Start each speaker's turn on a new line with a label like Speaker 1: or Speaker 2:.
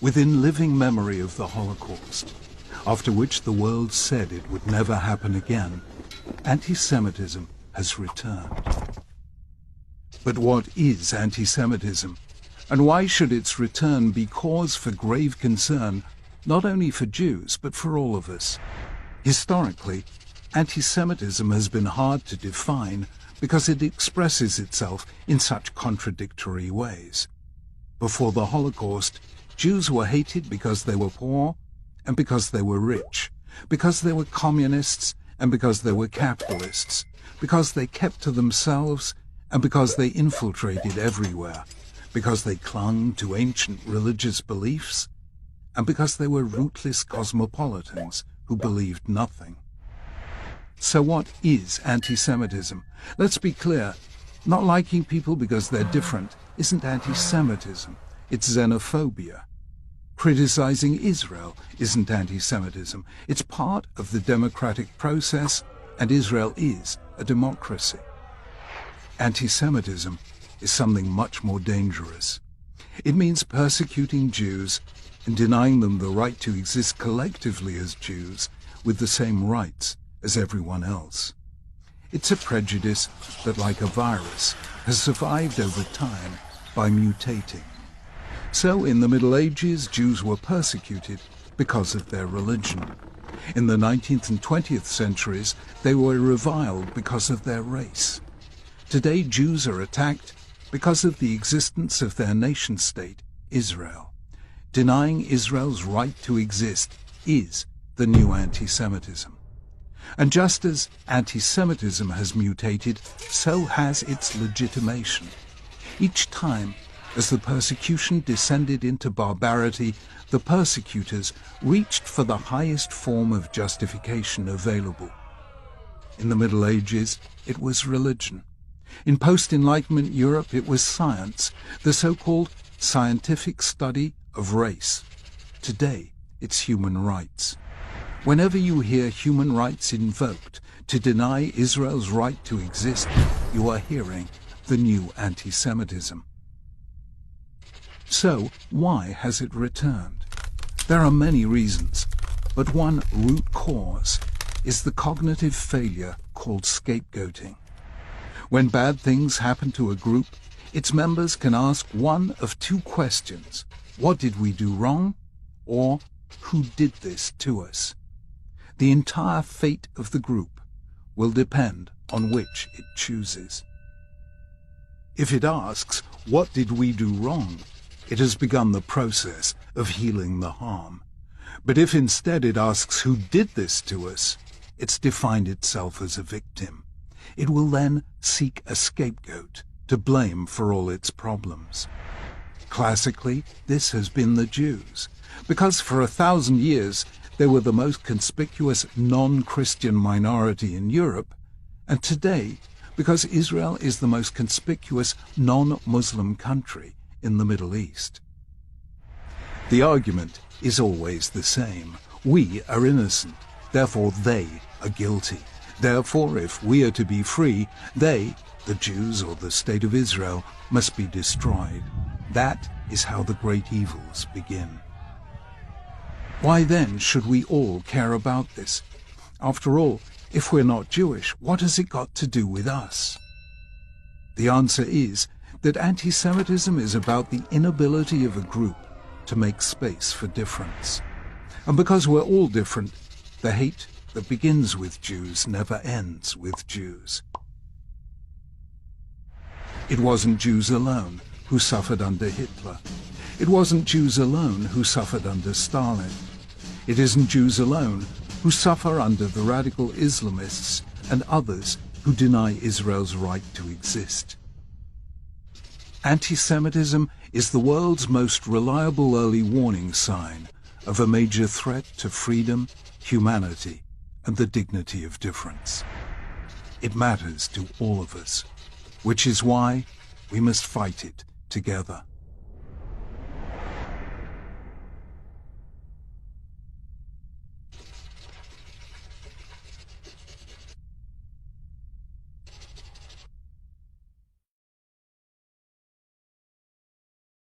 Speaker 1: within living memory of the Holocaust, after which the world said it would never happen again, anti-Semitism has returned. But what is anti-Semitism, and why should its return be cause for grave concern, not only for Jews, but for all of us? Historically, anti-Semitism has been hard to define because it expresses itself in such contradictory ways. Before the Holocaust, Jews were hated because they were poor and because they were rich, because they were communists and because they were capitalists, because they kept to themselves and because they infiltrated everywhere, because they clung to ancient religious beliefs, and because they were rootless cosmopolitans who believed nothing. So what is anti-Semitism? Let's be clear, not liking people because they're different isn't anti-Semitism, it's xenophobia. Criticizing Israel isn't anti-Semitism, it's part of the democratic process, and Israel is a democracy. Anti-Semitism is something much more dangerous. It means persecuting Jews and denying them the right to exist collectively as Jews with the same rights as everyone else. It's a prejudice that, like a virus, has survived over time by mutating. So in the Middle Ages, Jews were persecuted because of their religion. In the 19th and 20th centuries, they were reviled because of their race. Today, Jews are attacked because of the existence of their nation-state, Israel. Denying Israel's right to exist is the new anti-Semitism. And just as anti-Semitism has mutated, so has its legitimation. Each time, as the persecution descended into barbarity, the persecutors reached for the highest form of justification available. In the Middle Ages, it was religion. In post-Enlightenment Europe, it was science, the so-called scientific study of race. Today, it's human rights. Whenever you hear human rights invoked to deny Israel's right to exist, you are hearing the new anti-Semitism. So, why has it returned? There are many reasons, but one root cause is the cognitive failure called scapegoating. When bad things happen to a group, its members can ask one of two questions: what did we do wrong? Or who did this to us? The entire fate of the group will depend on which it chooses. If it asks, what did we do wrong? It has begun the process of healing the harm. But if instead it asks, who did this to us? It's defined itself as a victim. It will then seek a scapegoat to blame for all its problems. Classically, this has been the Jews, because for 1,000 years they were the most conspicuous non-Christian minority in Europe, and today, because Israel is the most conspicuous non-Muslim country in the Middle East. The argument is always the same. We are innocent, therefore they are guilty. Therefore, if we are to be free, they, the Jews or the State of Israel, must be destroyed. That is how the great evils begin. Why then should we all care about this? After all, if we're not Jewish, what has it got to do with us? The answer is that anti-Semitism is about the inability of a group to make space for difference. And because we're all different, the hate that begins with Jews never ends with Jews. It wasn't Jews alone who suffered under Hitler. It wasn't Jews alone who suffered under Stalin. It isn't Jews alone who suffer under the radical Islamists and others who deny Israel's right to exist. Anti-Semitism is the world's most reliable early warning sign of a major threat to freedom, humanity, and the dignity of difference. It matters to all of us, which is why we must fight it together.